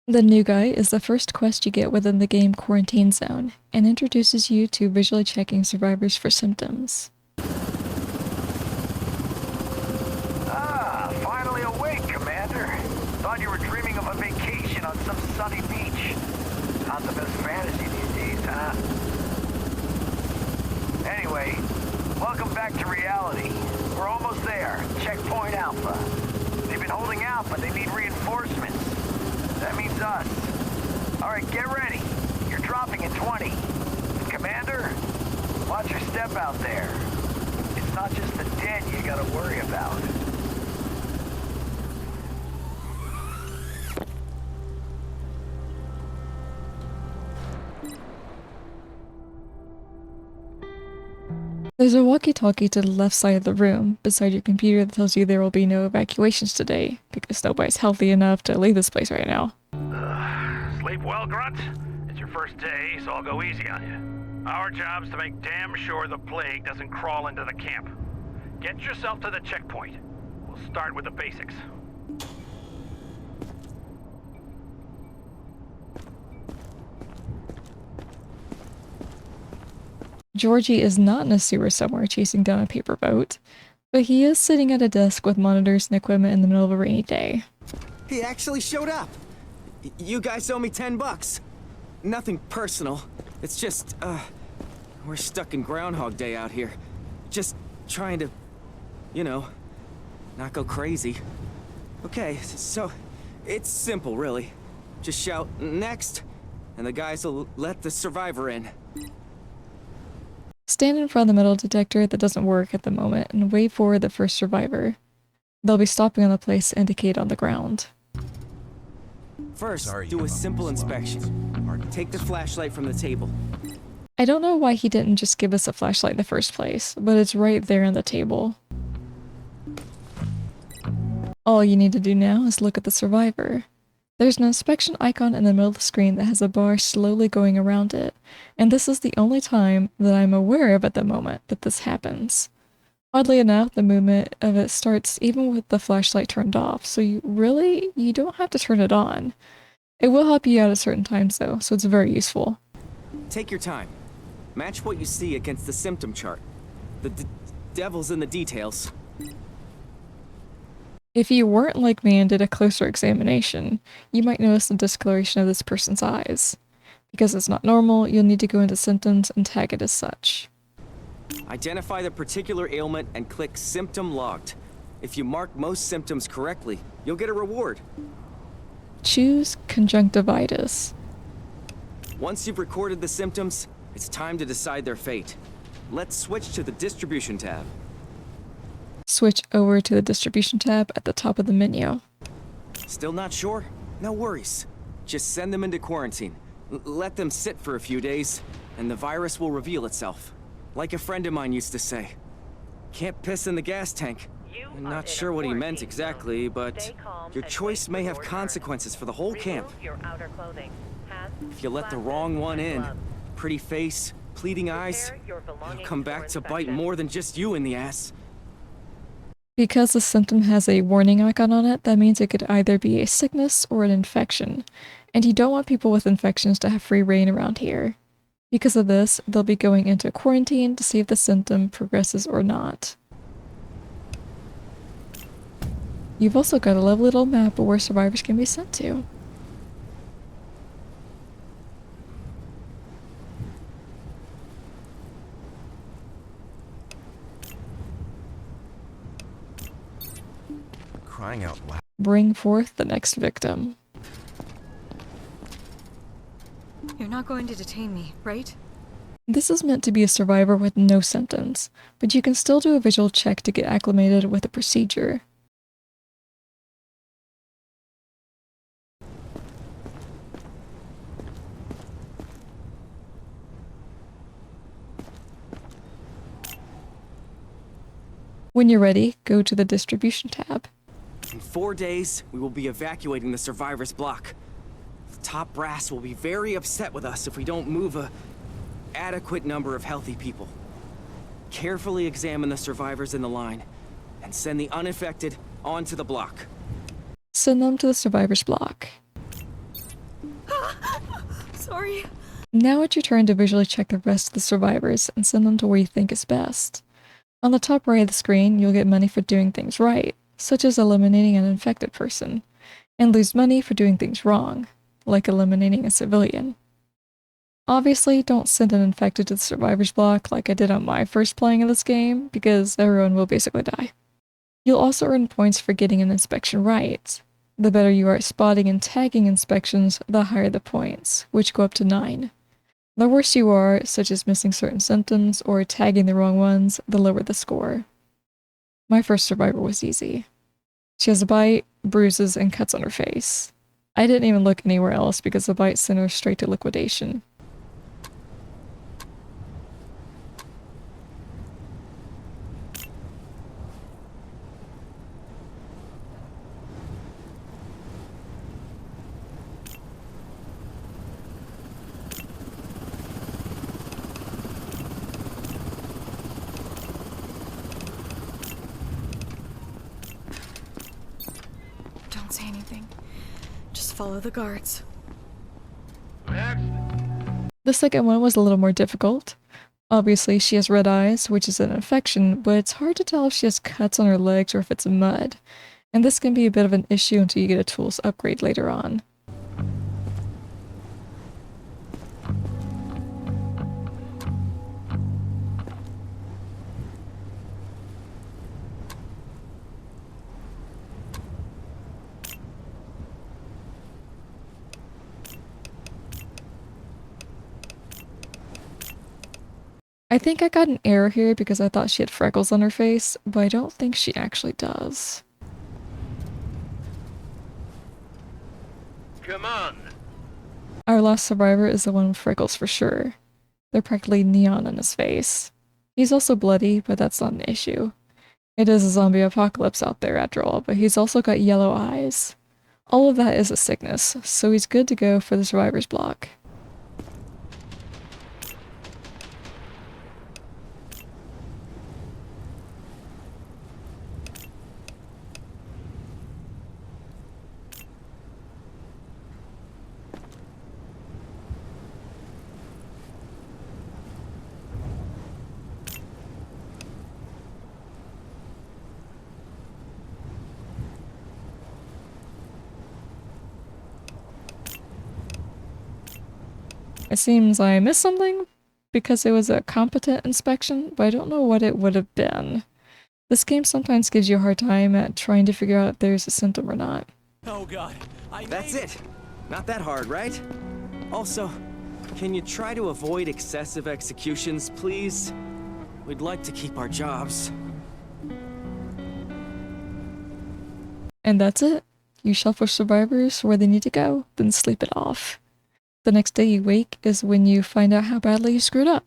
The new guy is the first quest you get within the game Quarantine Zone, and introduces you to visually checking survivors for symptoms. Ah, finally awake, Commander. Thought you were dreaming of a vacation on some sunny beach. Not the best fantasy these days, huh? Anyway, welcome back to reality. We're almost there. Checkpoint Alpha. They've been holding out, but they need reinforcements. That means us. Alright, get ready. You're dropping in 20. Commander, watch your step out there. It's not just the dead you gotta worry about. There's a walkie-talkie to the left side of the room, beside your computer, that tells you there will be no evacuations today, because nobody's healthy enough to leave this place right now. Sleep well, Grunt? It's your first day, so I'll go easy on you. Our job's to make damn sure the plague doesn't crawl into the camp. Get yourself to the checkpoint. We'll start with the basics. Georgie is not in a sewer somewhere chasing down a paper boat, but he is sitting at a desk with monitors and equipment in the middle of a rainy day. He actually showed up. You guys owe me $10. Nothing personal. It's just, we're stuck in Groundhog Day out here. Just trying to, not go crazy. Okay, so it's simple, really. Just shout, "Next," and the guys will let the survivor in. Stand in front of the metal detector that doesn't work at the moment and wait for the first survivor. They'll be stopping on the place indicated on the ground. First, do a simple inspection. Take the flashlight from the table. I don't know why he didn't just give us a flashlight in the first place, but it's right there on the table. All you need to do now is look at the survivor. There's an inspection icon in the middle of the screen that has a bar slowly going around it, and this is the only time that I'm aware of at the moment that this happens. Oddly enough, the movement of it starts even with the flashlight turned off, so you don't have to turn it on. It will help you out at certain times though, so it's very useful. Take your time. Match what you see against the symptom chart. The devil's in the details. If you weren't like me and did a closer examination, you might notice the discoloration of this person's eyes. Because it's not normal, you'll need to go into symptoms and tag it as such. Identify the particular ailment and click Symptom Logged. If you mark most symptoms correctly, you'll get a reward. Choose conjunctivitis. Once you've recorded the symptoms, it's time to decide their fate. Let's switch to the Distribution tab. Switch over to the Distribution tab at the top of the menu. Still not sure? No worries. Just send them into quarantine. Let them sit for a few days, and the virus will reveal itself. Like a friend of mine used to say, can't piss in the gas tank. I'm not sure what he meant exactly, but your choice may have consequences for the whole camp. If you let the wrong one in, pretty face, pleading eyes, he'll come back to bite more than just you in the ass. Because the symptom has a warning icon on it, that means it could either be a sickness or an infection, and you don't want people with infections to have free reign around here. Because of this, they'll be going into quarantine to see if the symptom progresses or not. You've also got a lovely little map of where survivors can be sent to. Crying out loud. Bring forth the next victim. You're not going to detain me, right? This is meant to be a survivor with no symptoms, but you can still do a visual check to get acclimated with the procedure. When you're ready, go to the Distribution tab. In 4 days, we will be evacuating the survivors block. The top brass will be very upset with us if we don't move a adequate number of healthy people. Carefully examine the survivors in the line, and send the unaffected onto the block. Send them to the survivor's block. Sorry. Now it's your turn to visually check the rest of the survivors and send them to where you think is best. On the top right of the screen, you'll get money for doing things right, such as eliminating an infected person, and lose money for doing things wrong, like eliminating a civilian. Obviously, don't send an infected to the survivor's block like I did on my first playing of this game, because everyone will basically die. You'll also earn points for getting an inspection right. The better you are at spotting and tagging inspections, the higher the points, which go up to 9. The worse you are, such as missing certain symptoms or tagging the wrong ones, the lower the score. My first survivor was easy. She has a bite, bruises, and cuts on her face. I didn't even look anywhere else because the bite sent her straight to liquidation. Don't say anything. Just follow the guards. The second one was a little more difficult. Obviously, she has red eyes, which is an infection, but it's hard to tell if she has cuts on her legs or if it's mud, and this can be a bit of an issue until you get a tools upgrade later on. I think I got an error here because I thought she had freckles on her face, but I don't think she actually does. Come on. Our last survivor is the one with freckles for sure. They're practically neon on his face. He's also bloody, but that's not an issue. It is a zombie apocalypse out there after all, but he's also got yellow eyes. All of that is a sickness, so he's good to go for the survivor's block. It seems I missed something because it was a competent inspection, but I don't know what it would have been. This game sometimes gives you a hard time at trying to figure out if there's a symptom or not. Oh god, that's it! Not that hard, right? Also, can you try to avoid excessive executions, please? We'd like to keep our jobs. And that's it. You shuffle survivors where they need to go, then sleep it off. The next day you wake is when you find out how badly you screwed up.